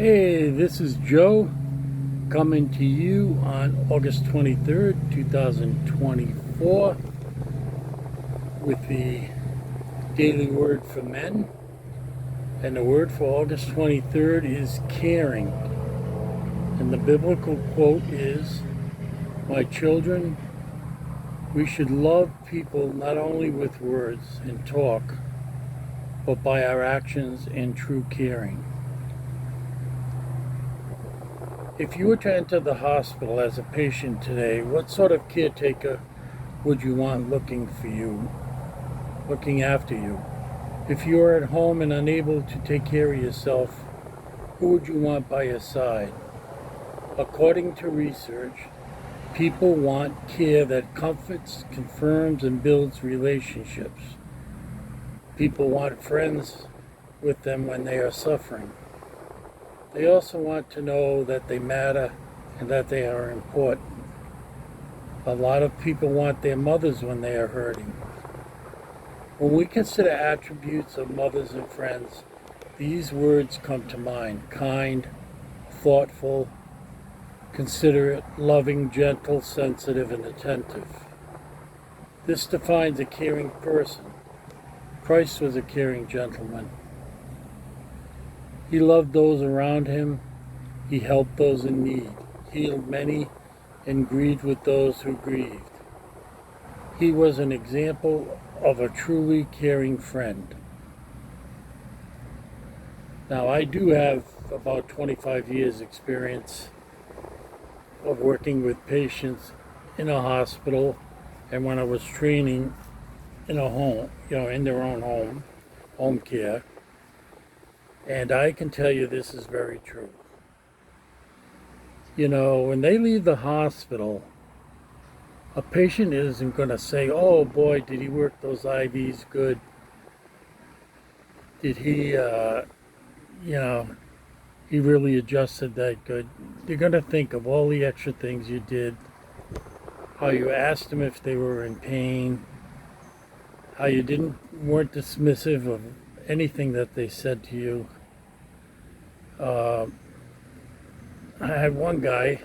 Hey, this is Joe coming to you on August 23rd, 2024 with the Daily Word for Men. And the word for August 23rd is caring. And the biblical quote is, "My children, we should love people not only with words and talk, but by our actions and true caring." If you were to enter the hospital as a patient today, what sort of caretaker would you want looking after you? If you are at home and unable to take care of yourself, who would you want by your side? According to research, people want care that comforts, confirms, and builds relationships. People want friends with them when they are suffering. They also want to know that they matter and that they are important. A lot of people want their mothers when they are hurting. When we consider attributes of mothers and friends, these words come to mind: kind, thoughtful, considerate, loving, gentle, sensitive, and attentive. This defines a caring person. Christ was a caring gentleman. He loved those around him. He helped those in need, healed many, and grieved with those who grieved. He was an example of a truly caring friend. Now, I do have about 25 years experience of working with patients in a hospital and when I was training in a home, in their own home care. And I can tell you this is very true. When they leave the hospital, a patient isn't going to say, "Oh boy, did he work those IVs good? Did he really adjusted that good?" They're going to think of all the extra things you did, how you asked them if they were in pain, how you weren't dismissive of anything that they said to you. I had one guy,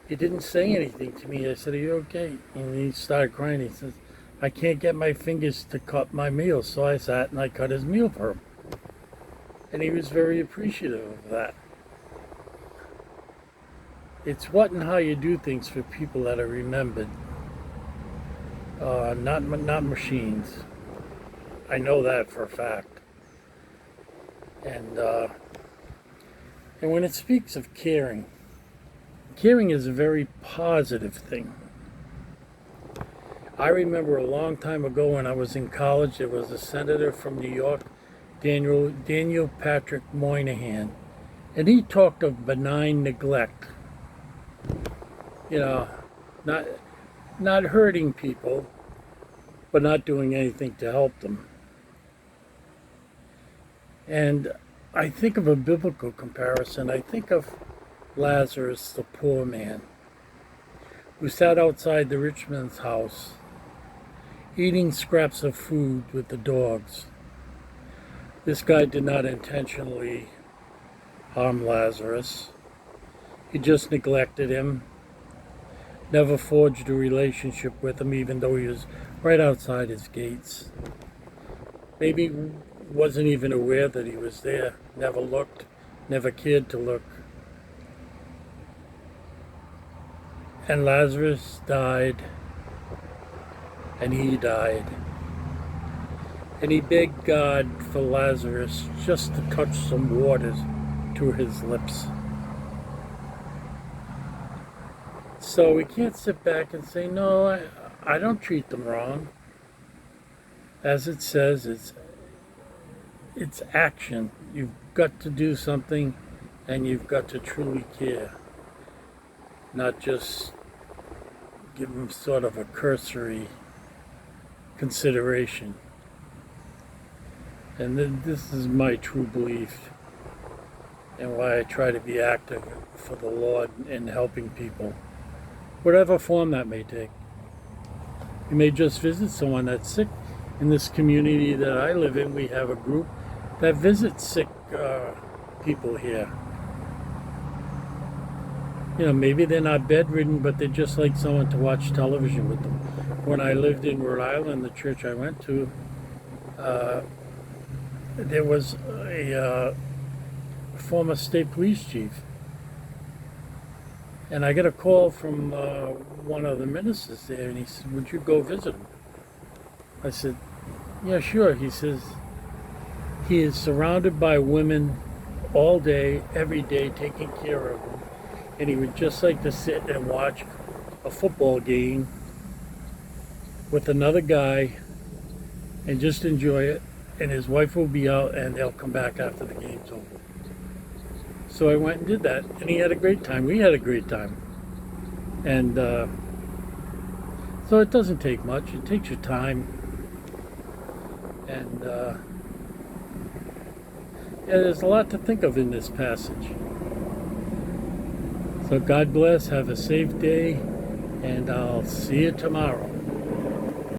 he didn't say anything to me. I said, "Are you okay?" And he started crying. He says, "I can't get my fingers to cut my meal." So I sat and I cut his meal for him. And he was very appreciative of that. It's what and how you do things for people that are remembered, not machines. I know that for a fact. And when it speaks of caring is a very positive thing. I remember a long time ago when I was in college, there was a senator from New York, Daniel Patrick Moynihan, and he talked of benign neglect. Not hurting people, but not doing anything to help them. And I think of a biblical comparison. I think of Lazarus, the poor man, who sat outside the rich man's house, eating scraps of food with the dogs. This guy did not intentionally harm Lazarus. He just neglected him, never forged a relationship with him, even though he was right outside his gates. Maybe wasn't even aware that he was there, never looked, never cared to look. And Lazarus died, and he died. And he begged God for Lazarus just to touch some waters to his lips. So we can't sit back and say, "No, I don't treat them wrong." As it says, it's action. You've got to do something, and you've got to truly care, not just give them sort of a cursory consideration. And this is my true belief, and why I try to be active for the Lord in helping people, whatever form that may take. You may just visit someone that's sick. In this community that I live in, we have a group that visit sick people here. You know, maybe they're not bedridden, but they just like someone to watch television with them. When I lived in Rhode Island, the church I went to, there was a former state police chief. And I got a call from one of the ministers there, and he said, "Would you go visit him?" I said, "Yeah, sure." He says, he is surrounded by women all day, every day, taking care of them. And he would just like to sit and watch a football game with another guy and just enjoy it. And his wife will be out and they'll come back after the game's over. So I went and did that, and he had a great time. We had a great time. And so it doesn't take much. It takes your time. And yeah, there's a lot to think of in this passage. So God bless, have a safe day, and I'll see you tomorrow.